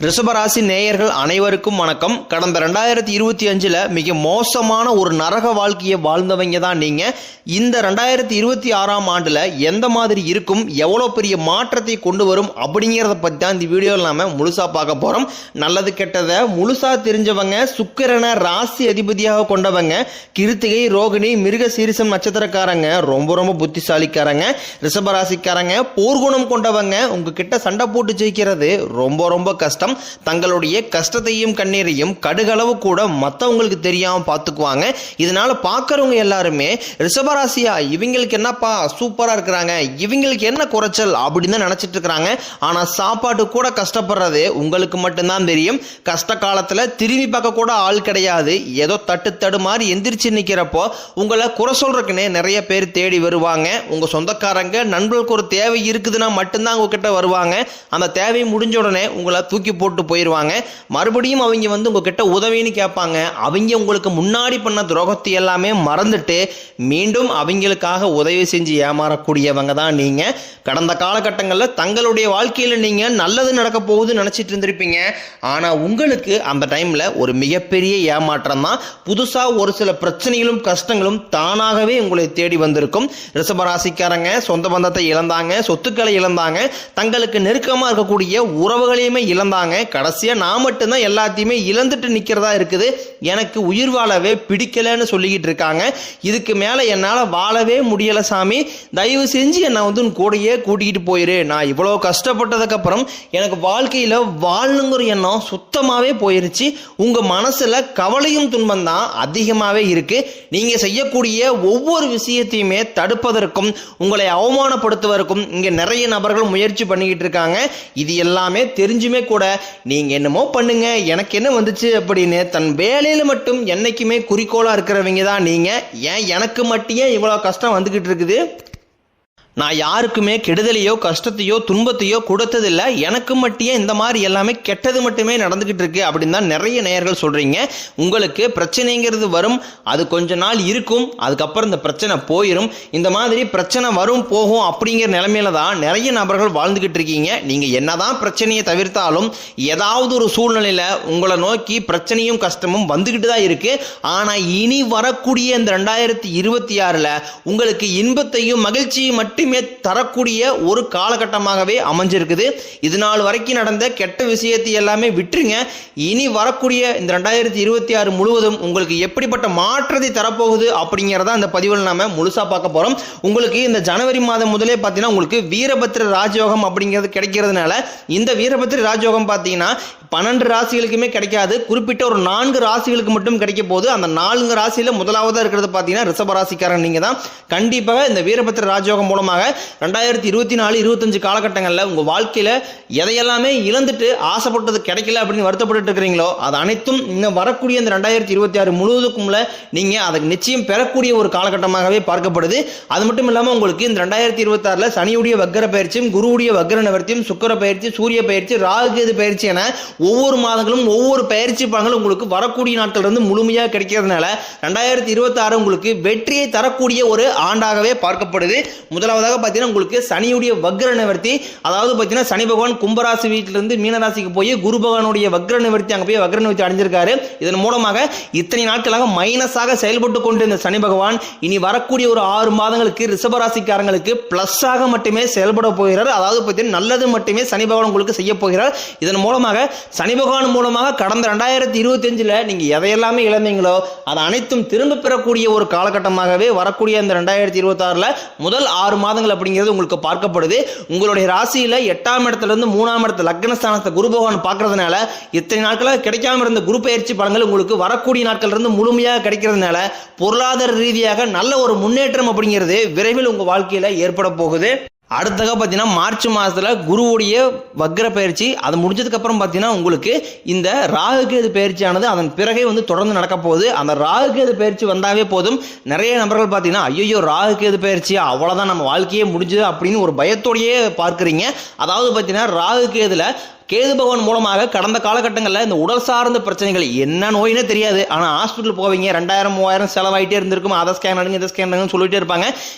ரிஷபராசி நேயர்கள் அனைவருக்கும் வணக்கம். கடந்த 2025 மிக மோசமான ஒரு நரக வாழ்க்கையை வாழ்ந்தவங்க தான் நீங்க. இந்த 2026ஆம் ஆண்டுல எந்த மாதிரி இருக்கும், எவ்வளோ பெரிய மாற்றத்தை கொண்டு வரும் அப்படிங்கிறத பற்றி தான் இந்த வீடியோவில் நாம முழுசா பார்க்க போறோம். நல்லது கெட்டதை முழுசா தெரிஞ்சவங்க, சுக்கிரனை ராசி அதிபதியாக கொண்டவங்க, கிருத்திகை, ரோகிணி, மிருக சீரிசம் நட்சத்திரக்காரங்க ரொம்ப புத்திசாலிக்காரங்க. ரிஷபராசிக்காரங்க போர்க்குணம் கொண்டவங்க. உங்ககிட்ட சண்டை போட்டு ஜெயிக்கிறது ரொம்ப கஷ்டம். தங்களுடைய கஷ்டத்தையும் கண்ணீரையும் கடுகளவு கூட மற்றவங்களுக்கு தெரியாம பார்த்துக்குவாங்க. இதனால பார்க்கறவங்க எல்லாருமே ரிஷபராசியா இவங்களுக்கு என்னப்பா சூப்பரா இருக்கிறாங்க, இவங்களுக்கு என்ன குறைச்சல் அப்படின்னு நினைச்சிட்டு இருக்கிறாங்க. ஆனா சாப்பாடு கூட கஷ்டப்படுறது உங்களுக்கு மட்டும்தான் தெரியும். கஷ்ட காலத்துல திரும்பி பார்க்க கூட ஆள் கிடையாது. ஏதோ தட்டு மாதிரி எந்திரிச்சு நிக்கிறப்போ உங்களை குறை சொல்றதுக்குன்னே நிறைய பேர் தேடி வருவாங்க. உங்க சொந்தக்காரங்க, நண்பர்களுக்கு ஒரு தேவை இருக்குதுன்னா மட்டும்தான் உங்ககிட்ட வருவாங்க. அந்த தேவை முடிஞ்ச உடனே உங்களை தூக்கி போட்டு போயிடுவாங்க. மறுபடியும் அவங்க வந்து உங்ககிட்ட உதவின்னு கேட்பாங்க. அவங்க உங்களுக்கு முன்னாடி பண்ண துரோகத்தை எல்லாமே மறந்துட்டு மீண்டும் அவங்களுக்காக உதவி செஞ்சு ஏமாறக்கூடியவங்க தான் நீங்க. கடந்த காலகட்டங்களில் தங்களுடைய வாழ்க்கையில் நீங்க நல்லது நடக்க போகுது நினைச்சிட்டு இருந்திருப்பீங்க. ஆனா உங்களுக்கு அந்த டைம்ல ஒரு மிகப்பெரிய ஏமாற்றம் தான். புதுசா ஒரு சில பிரச்சனைகளும் கஷ்டங்களும் தானாகவே உங்களை தேடி வந்திருக்கும். ரிஷபராசிக்காரங்க சொந்த பந்தத்தை இழந்தாங்க, சொத்துக்களை இழந்தாங்க, தங்களுக்கு நெருக்கமா இருக்கக்கூடிய உறவுகளையுமே இழந்தாங்க. கடைசியா நான் மட்டும்தான் எல்லாத்தையுமே இழந்துட்டு நிக்கிறதா இருக்குது, எனக்கு உயிர் வாழவே பிடிக்கலன்னு சொல்லிக்கிட்டு இருக்காங்க. இதுக்கு மேல என்னால வாழவே முடியல சாமி, தயவு செஞ்சு என்னை வந்து கூடையே கூட்டிக்கிட்டு போயிரு. நான் இவ்வளவு கஷ்டப்பட்டதுக்கு அப்புறம் எனக்கு வாழ்க்கையில வாழணுங்கிற எண்ணம் சுத்தமாவே போயிருச்சு. உங்க மனசுல கவலையும் துன்பம் தான் அதிகமாவே இருக்கு. நீங்க செய்யக்கூடிய ஒவ்வொரு விஷயத்தையுமே தடுப்பதற்கும் உங்களை அவமானப்படுத்துவதற்கும் இங்க நிறைய நபர்கள் முயற்சி பண்ணிக்கிட்டு இருக்காங்க. இது எல்லாமே தெரிஞ்சுமே கூட நீங்க என்னமோ பண்ணுங்க, எனக்கு என்ன வந்துச்சு அப்படின்னு தன் வேலையில மட்டும் என்னைக்குமே குறிக்கோளா இருக்கிறவங்க தான் நீங்க. ஏன் எனக்கு மட்டும் இவ்வளவு கஷ்டம் வந்துகிட்டு இருக்குது? நான் யாருக்குமே கெடுதலையோ கஷ்டத்தையோ துன்பத்தையோ கொடுத்ததில்லை, எனக்கு மட்டும் இந்த மாதிரி எல்லாமே கெட்டது மட்டுமே நடந்துகிட்டு இருக்கு அப்படின்னு தான் நிறைய நேயர்கள் சொல்றீங்க. உங்களுக்கு பிரச்சனைங்கிறது வரும், அது கொஞ்ச நாள் இருக்கும், அதுக்கப்புறம் இந்த பிரச்சனை போயிடும். இந்த மாதிரி பிரச்சனை வரும் போகும் அப்படிங்கிற நிலைமையில தான் நிறைய நபர்கள் வாழ்ந்துகிட்டு இருக்கீங்க. நீங்க என்னதான் பிரச்சனையை தவிர்த்தாலும் ஏதாவது ஒரு சூழ்நிலையில உங்களை நோக்கி பிரச்சனையும் கஷ்டமும் வந்துகிட்டு தான் இருக்கு. ஆனா இனி வரக்கூடிய இந்த 2026ல உங்களுக்கு இன்பத்தையும் மகிழ்ச்சியும் மட்டும் தரக்கூடிய ஒரு காலகட்டமாகவே அமைஞ்சிருக்குது. இது நாள் வரைக்கும் நடந்த கெட்ட விஷயத்தை எல்லாமே விட்டுருங்க. இனி வரக்கூடிய இந்த 2026 முழுவதும் உங்களுக்கு எப்படிப்பட்ட மாற்றத்தை தரப்போகுது அப்படிங்கிறத இந்த பதிவில் நாம முழுசா பார்க்க போறோம். உங்களுக்கு இந்த ஜனவரி மாதம் முதலே பார்த்தீங்கன்னா உங்களுக்கு வீரபத்திர ராஜயோகம் அப்படிங்கிறது கிடைக்கிறதுனால இந்த வீரபத்திர ராஜயோகம் பார்த்தீங்கன்னா 12 ராசிகளுக்குமே கிடைக்காது, குறிப்பிட்ட ஒரு 4 ராசிகளுக்கு மட்டும் கிடைக்க போகுது. அந்த 4 ராசியில முதலாவதா இருக்கிறது பார்த்தீங்கன்னா ரிஷபராசிக்காரன் நீங்க தான். கண்டிப்பாக இந்த வீரபத்திர ராஜயோகம் மூலமாக 2024-25 காலகட்டங்களில் உங்க வாழ்க்கையில எதையெல்லாமே இழந்துட்டு ஆசைப்பட்டது கிடைக்கல அப்படின்னு வருத்தப்பட்டு இருக்கிறீங்களோ அது அனைத்தும் இன்னும் வரக்கூடிய இந்த 2026 முழுவதுக்கும்ல நீங்க அதை நிச்சயம் பெறக்கூடிய ஒரு காலகட்டமாகவே பார்க்கப்படுது. அது மட்டும் இல்லாமல் உங்களுக்கு இந்த 2026ல சனியுடைய வக்கர பயிற்சியும், குருவுடைய வக்கர நிவர்த்தியும், சுக்கிர பயிற்சி, சூரிய பயிற்சி, ராகு கேது பயிற்சி என ஒவ்வொரு மாதங்களும் ஒவ்வொரு பயிற்சி பலன்களும் உங்களுக்கு வரக்கூடிய நாட்கள் இருந்து முழுமையாக கிடைக்கிறதுனால 2026 உங்களுக்கு வெற்றியை தரக்கூடிய ஒரு ஆண்டாகவே பார்க்கப்படுது. முதலாவதாக பார்த்தீங்கன்னா உங்களுக்கு சனியுடைய வக்ர நிவர்த்தி, அதாவது பார்த்தீங்கன்னா சனி பகவான் கும்பராசி வீட்டிலிருந்து மீனராசிக்கு போய் குரு பகவானுடைய வக்ர நிவர்த்தி அங்கே போய் வக்ர நிவர்த்தி அடைஞ்சிருக்காரு. இதன் மூலமாக இத்தனை நாட்களாக மைனஸாக செயல்பட்டு கொண்டு இந்த சனி பகவான் இனி வரக்கூடிய ஒரு 6 மாதங்களுக்கு ரிஷபராசிக்காரங்களுக்கு பிளஸ்ஸாக மட்டுமே செயல்பட போகிறார். அதாவது பார்த்தீங்கன்னா நல்லது மட்டுமே சனி பகவான் உங்களுக்கு செய்ய போகிறார். இதன் மூலமாக சனி பகவான் மூலமாக கடந்த 2025ல நீங்க எதையெல்லாமே இழந்தீங்களோ அது அனைத்தும் திரும்ப பெறக்கூடிய ஒரு காலகட்டமாகவே வரக்கூடிய இந்த 2026ல முதல் 6 மாதங்கள் அப்படிங்கிறது உங்களுக்கு பார்க்கப்படுது. உங்களுடைய ராசியில 8ஆம் இடத்துல இருந்து 3ஆம் இடத்துல லக்னஸ்தானத்தை குரு பகவான் பார்க்கறதுனால இத்தனை நாட்களாக கிடைக்காம இருந்த குரு பயிற்சி பலன்கள் உங்களுக்கு வரக்கூடிய நாட்கள் இருந்து முழுமையாக கிடைக்கிறதுனால பொருளாதார ரீதியாக நல்ல ஒரு முன்னேற்றம் அப்படிங்கிறது விரைவில் உங்க வாழ்க்கையில ஏற்பட போகுது. அடுத்ததாக பார்த்தீங்கன்னா மார்ச் மாதத்தில் குருவுடைய வக்ர பயிற்சி அது முடிஞ்சதுக்கு அப்புறம் பார்த்தீங்கன்னா உங்களுக்கு இந்த ராகுகேது பயிற்சியானது அதன் பிறகே வந்து தொடர்ந்து நடக்க போகுது. அந்த ராகுகேது பயிற்சி வந்தாவே போதும். நிறைய நபர்கள் பார்த்தீங்கன்னா ஐயோ ராகுகேது பயிற்சி அவ்வளோதான் நம்ம வாழ்க்கையே முடிஞ்சது அப்படின்னு ஒரு பயத்தோடையே பார்க்குறீங்க. அதாவது பார்த்தீங்கன்னா ராகுகேதுல கேது பகவான் மூலமாக கடந்த காலகட்டங்களில் இந்த உடல் சார்ந்த பிரச்சனைகள் என்ன நோயினே தெரியாது, ஆனால் ஹாஸ்பிட்டல் போவீங்க 2000-3000 செலவாயிட்டே இருந்திருக்கும். அதை ஸ்கேன் எடுங்க இதை ஸ்கேன் எடுங்கன்னு சொல்லிட்டே இருப்பாங்க.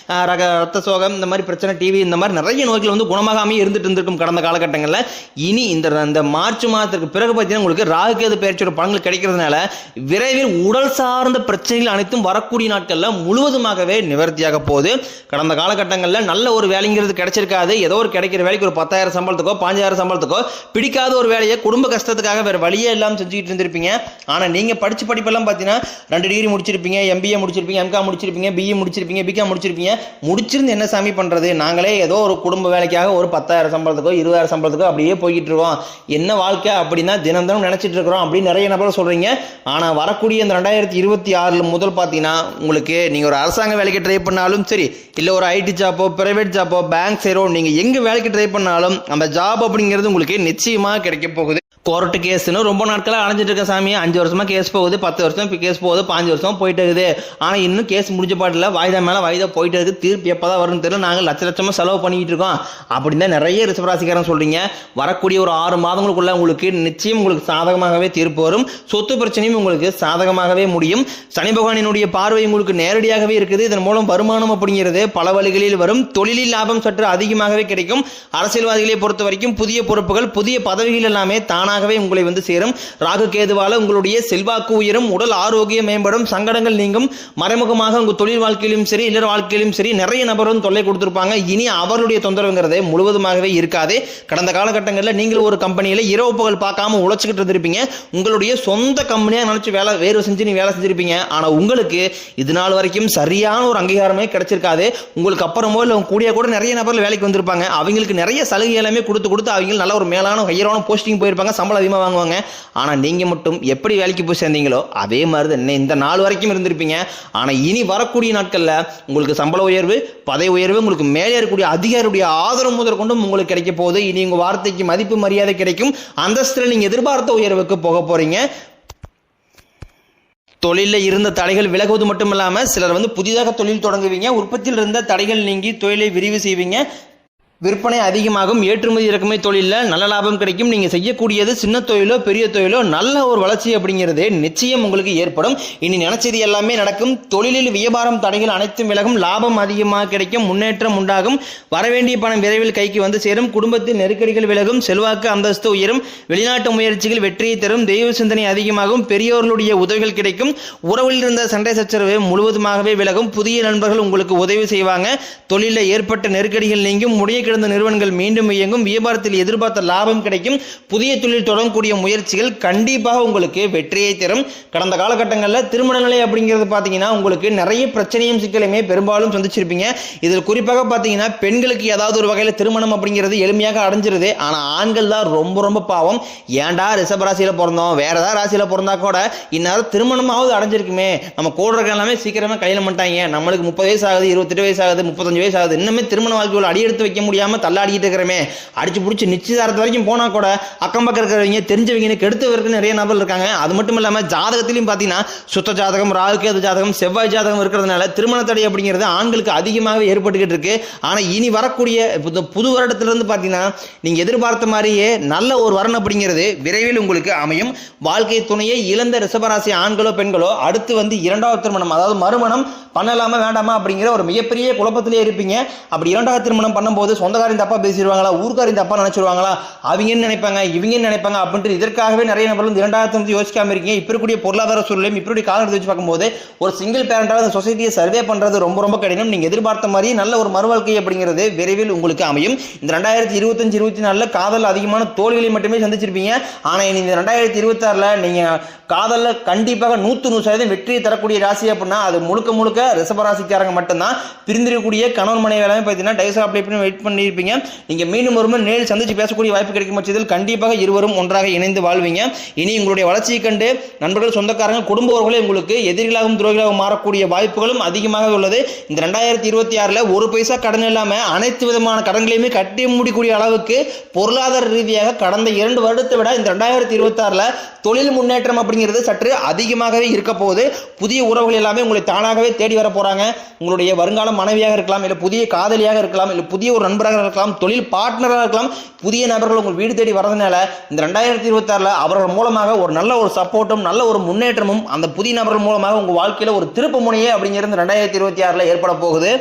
ரத்த சோகம் இந்த மாதிரி பிரச்சனை, டிவி இந்த மாதிரி நிறைய நோய்கள் வந்து குணமாகாமே இருந்துட்டு இருந்திருக்கும் கடந்த காலகட்டங்களில். இனி இந்த மார்ச் மாதத்துக்கு பிறகு பார்த்தீங்கன்னா உங்களுக்கு ராகு கேது பயிற்சியோட பலன்கள் கிடைக்கிறதுனால விரைவில் உடல் சார்ந்த பிரச்சனைகள் அனைத்தும் வரக்கூடிய நாட்களில் முழுவதுமாகவே நிவர்த்தியாக போகுது. கடந்த காலகட்டங்களில் நல்ல ஒரு வேலைங்கிறது கிடைச்சிருக்காது. ஏதோ ஒரு கிடைக்கிற வேலைக்கு ஒரு 10,000 சம்பளத்துக்கோ 5,000 சம்பளத்துக்கோ பிடிக்காத ஒரு வேலையை குடும்ப கஷ்டத்துக்காக வேற வழியே இல்லாமல் செஞ்சுக்கிட்டு இருந்திருப்பீங்க. ஆனால் நீங்கள் படிப்பெல்லாம் பார்த்தீங்கன்னா 2 டிகிரி முடிச்சிருப்பீங்க, MBA முடிச்சிருப்பீங்க, MCOM முடிச்சிருப்பீங்க, BE முடிச்சிருப்பீங்க, BCom முடிச்சிருப்பீங்க. முடிச்சிருந்து என்ன சாமி பண்ணுறது, நாங்களே ஏதோ ஒரு குடும்ப வேலைக்காக ஒரு 10,000 சம்பளத்துக்கோ 20,000 சம்பளத்துக்கோ அப்படியே போய்கிட்டு இருக்கோம், என்ன வாழ்க்கை அப்படின்னா தினம் நினைச்சிட்டு இருக்கிறோம் அப்படின்னு நிறைய நபர் சொல்றீங்க. ஆனால் வரக்கூடிய இந்த 2026 முதல் பார்த்தீங்கன்னா உங்களுக்கு நீங்கள் ஒரு அரசாங்க வேலைக்கு ட்ரை பண்ணாலும் சரி, இல்லை ஒரு IT ஜாப்போ பிரைவேட் ஜாப்போ பேங்க் சேரோ நீங்கள் எங்கே வேலைக்கு ட்ரை பண்ணாலும் அந்த ஜாப் அப்படிங்கிறது உங்களுக்கு நிச்சயமாக கிடைக்க போகுது. கோர்ட்டு கேஸ்னு ரொம்ப நாட்களாக அலைஞ்சிட்டு இருக்க சாமி, 5 வருஷமா கேஸ் போகுது, 10 வருஷம் கேஸ் போகுது, 5 வருஷம் போயிட்டு இருக்குது. ஆனால் இன்னும் கேஸ் முடிஞ்ச பாட்டில் வாய்தா மேலே வாய்தா போயிட்டு இருக்குது. தீர்ப்பு எப்போதான் வரும்னு தெரியல, நாங்கள் லட்சமாக செலவு பண்ணிக்கிட்டு இருக்கோம் அப்படின்னு தான் நிறைய ரிஷபராசிக்காரன் சொல்றீங்க. வரக்கூடிய ஒரு 6 மாதங்களுக்குள்ள உங்களுக்கு நிச்சயம் உங்களுக்கு சாதகமாகவே தீர்ப்பு வரும். சொத்து பிரச்சனையும் உங்களுக்கு சாதகமாகவே முடியும். சனி பகவானினுடைய பார்வை உங்களுக்கு நேரடியாகவே இருக்குது. இதன் மூலம் வருமானம் அப்படிங்கிறது பல வழிகளில் வரும். தொழிலில் லாபம் சற்று அதிகமாகவே கிடைக்கும். அரசியல்வாதிகளை பொறுத்த வரைக்கும் புதிய பொறுப்புகள் புதிய பதவிகள் எல்லாமே தானாகவே உங்களை வந்து சேரும். ராகு கேதுவால உங்களுடைய செல்வாக்கு உயரும், உடல் ஆரோக்கியம் மேம்படும், சங்கடங்கள் நீங்கும். மறைமுகமாக உங்க தொழில் வாழ்க்கையிலும் சரி இல்லற வாழ்க்கையிலும் சரி நிறைய நபர் வந்து தொல்லை கொடுத்திருப்பாங்க. இனி அவருடைய தொந்தரவுங்கிறதே முழுவதுமாகவே இருக்காது. கடந்த காலகட்டங்களில் நீங்கள் ஒரு கம்பெனியில இரவு பகல் பார்க்காம உழைச்சிக்கிட்டு இருந்திருப்பீங்க. உங்களுடைய சொந்த கம்பெனியா நினைச்சு வேறு செஞ்சு நீ வேலை செஞ்சிருப்பீங்க. ஆனா உங்களுக்கு இது நாள் வரைக்கும் சரியான ஒரு அங்கீகாரமே கிடைச்சிருக்காது. உங்களுக்கு அப்புறமோ இல்லை கூடிய கூட நிறைய நபர்கள் வேலைக்கு வந்திருப்பாங்க. அவங்களுக்கு நிறைய சலுகை எல்லாமே கொடுத்து அவங்க நல்ல ஒரு மேலான ஹையரான போஸ்டிங் போயிருப்பாங்க, சம்பளம் அதிகமாக வாங்குவாங்க. ஆனால் நீங்கள் மட்டும் எப்படி வேலைக்கு போய் சேர்ந்தீங்களோ அதே மாதிரி தான் இந்த நாள் வரைக்கும் இருந்திருப்பீங்க. ஆனால் இனி வரக்கூடிய நாட்களில் உங்களுக்கு சம்பள உயர்வு பதவி உயர்வு உங்களுக்கு மேலே இருக்கக்கூடிய அதிகாரியுடைய ஆதரவு முதல் கொண்டும் உங்களுக்கு கிடைக்க போகுது. இனி உங்கள் வார்த்தைக்கு மதிப்பு மரியாதை கிடைக்கும். அந்தஸ்தில் நீங்கள் எதிர்பார்த்த உயர்வுக்கு போக போறீங்க. தொழிலில் இருந்த தடைகள் விலகுவது மட்டும் இல்லாமல் சிலர் வந்து புதிதாக தொழில் தொடங்குவீங்க. உற்பத்தியில் இருந்த தடைகள் நீங்கி தொழிலை விரிவு செய்வீங்க. விற்பனை அதிகமாகும். ஏற்றுமதி இறக்குமதி தொழிலில் நல்ல லாபம் கிடைக்கும். நீங்கள் செய்யக்கூடியது சின்ன தொழிலோ பெரிய தொழிலோ நல்ல ஒரு வளர்ச்சி அப்படிங்கிறது நிச்சயம் உங்களுக்கு ஏற்படும். இனி நினைச்சது எல்லாமே நடக்கும். தொழிலில் வியாபாரம் தடைகள் அனைத்தும் விலகும். லாபம் அதிகமாக கிடைக்கும். முன்னேற்றம் உண்டாகும். வரவேண்டிய பணம் விரைவில் கைக்கு வந்து சேரும். குடும்பத்தில் நெருக்கடிகள் விலகும். செல்வாக்கு அந்தஸ்து உயரும். வெளிநாட்டு முயற்சிகள் வெற்றியை தரும். தெய்வ சிந்தனை அதிகமாகும். பெரியோர்களுடைய உதவிகள் கிடைக்கும். உறவில் இருந்த சண்டை சச்சரவு முழுவதுமாகவே விலகும். புதிய நண்பர்கள் உங்களுக்கு உதவி செய்வாங்க. தொழிலில் ஏற்பட்ட நெருக்கடிகள் நீங்கும். முடிய கிடந்த நிறுவனங்கள் மீண்டும் இயங்கும். வியாபாரத்தில் எதிர்பார்த்த லாபம் கிடைக்கும். புதிய தொழில் தொடங்கக்கூடிய முயற்சிகள் கண்டிப்பாக உங்களுக்கு வெற்றியை தரும். கடந்த காலகட்டங்களில் திருமண நிலை அப்படிங்கிறது பார்த்தீங்கன்னா உங்களுக்கு நிறைய பிரச்சனையும் சிக்கலையுமே பெரும்பாலும் சந்திச்சிருப்பீங்க. இதில் குறிப்பாக பார்த்தீங்கன்னா பெண்களுக்கு ஏதாவது ஒரு வகையில் திருமணம் அப்படிங்கிறது எளிமையாக அடைஞ்சிருது. ஆனால் ஆண்கள் தான் ரொம்ப பாவம். ஏன்டா ரிஷப ராசியில் பிறந்தோம், வேற ஏதாவது ராசியில் பிறந்தா கூட இந்நேரம் திருமணமாவது அடைஞ்சிருக்குமே, நம்ம கூட இருக்க எல்லாமே சீக்கிரமே கையில் பண்ணிட்டாங்க, நம்மளுக்கு 30 வயசு ஆகுது, 28 வயசு ஆகுது, 35 வயசு ஆகுது, இன்னுமே திருமண வாழ்க்கையில் அடியெடுத்து வைக்க முடியாது தள்ளாடிட்டு இருக்கிறமே, அடிச்சு பிடிச்சி நிச்சயதாரத்து வரைக்கும் போனா கூட அக்கம் பக்கம் இருக்கிறவங்க தெரிஞ்சவங்க கெடுத்து நிறைய நபர் இருக்காங்க. அது மட்டும் இல்லாம ஜாதகத்திலையும் பாத்தீங்கன்னா சுத்த ஜாதகம் ராகு கேது ஜாதகம் செவ்வாய் ஜாதகம் இருக்கிறதுனால திருமண தடை அப்படிங்கிறது ஆண்களுக்கு அதிகமாக ஏற்பட்டுக்கிட்டு இருக்கு. ஆனா இனி வரக்கூடிய புது வருடத்திலிருந்து பாத்தீங்கன்னா நீங்க எதிர்பார்த்த மாதிரியே நல்ல ஒரு வரன் அப்படிங்கிறது விரைவில் உங்களுக்கு அமையும். வாழ்க்கை துணையை இழந்த ரிஷபராசி ஆண்களோ பெண்களோ அடுத்து வந்து 2வது திருமணம் அதாவது மறுமணம் பண்ணலாமா வேண்டாமா அப்படிங்கிற ஒரு மிகப்பெரிய குழப்பத்திலே இருப்பீங்க. அப்படி 2வது திருமணம் பண்ணும்போது சொந்தக்காரின் தப்பா பேசிடுவாங்களா, ஊர்க்காரின் தப்பா நினைச்சிருவாங்களா, அவங்க நினைப்பாங்க இவங்க நினைப்பாங்க அப்படின்ட்டு இதற்காகவே நிறைய நபர்கள் 2வது யோசிக்காம இருக்கீங்க. இப்ப இருக்கக்கூடிய பொருளாதார சூழலையும் இப்படி காலம் எடுத்து வச்சு பார்க்கும்போது ஒரு சிங்கிள் பேரண்டாக அந்த சொசைட்டியை சர்வே பண்றது ரொம்ப கடினம். நீங்க எதிர்பார்த்த மாதிரி நல்ல ஒரு மறுவாழ்க்கை அப்படிங்கிறது விரைவில் உங்களுக்கு அமையும். இந்த 2025-24 காதல் அதிகமான தோல்விகளை மட்டுமே சந்திச்சிருப்பீங்க. ஆனா இந்த 2026 நீங்க காதல்ல கண்டிப்பாக 100% வெற்றியை தரக்கூடிய ராசி அப்படின்னா அது முழுக்க ரிஷபராசிக்காரங்க மட்டும்தான். பிரிந்திருக்கக்கூடிய கணவன் மனைவி எல்லாமே பார்த்தீங்கன்னா டைவர்ஸ் அப்ளை பண்ணி வெயிட் பண்ணியிருப்பீங்க. நீங்க மீண்டும் ஒருமுறை நேரில் சந்திச்சு பேசக்கூடிய வாய்ப்பு கிடைக்கும் பட்சத்தில் கண்டிப்பாக இருவரும் ஒன்றாக இணைந்து வாழ்வீங்க. இனி உங்களுடைய வளர்ச்சியை கண்டு நண்பர்கள் சொந்தக்காரங்க குடும்ப உறவுகளே உங்களுக்கு எதிரிகளாகவும் துரோகிகளாகவும் மாறக்கூடிய வாய்ப்புகளும் அதிகமாக உள்ளது. இந்த 2026 ஒரு பைசா கடன் இல்லாம அனைத்து விதமான கடன்களையுமே கட்டி முடிக்கூடிய அளவுக்கு பொருளாதார ரீதியாக கடந்த 2 வருடத்தை விட இந்த 2026 தொழில் முன்னேற்றம் அப்படிங்கிறது சற்று அதிகமாகவே இருக்க போகுது. புதிய உறவுகள் எல்லாமே உங்களை தானாகவே தேடி வர போறாங்க. உங்களுடைய வருங்கால மனைவியாக இருக்கலாம், இல்லை புதிய காதலியாக இருக்கலாம், இல்லை புதிய ஒரு நண்பராக நண்பராக இருக்கலாம், தொழில் பார்ட்னராக இருக்கலாம். புதிய நபர்கள் உங்கள் வீடு தேடி வரதுனால இந்த 2026 அவர்கள் மூலமாக ஒரு நல்ல ஒரு சப்போர்ட்டும் நல்ல ஒரு முன்னேற்றமும் அந்த புதிய நபர்கள் மூலமாக உங்கள் வாழ்க்கையில் ஒரு திருப்பு முனையே அப்படிங்கிறது 2026 ஏற்பட போகுது.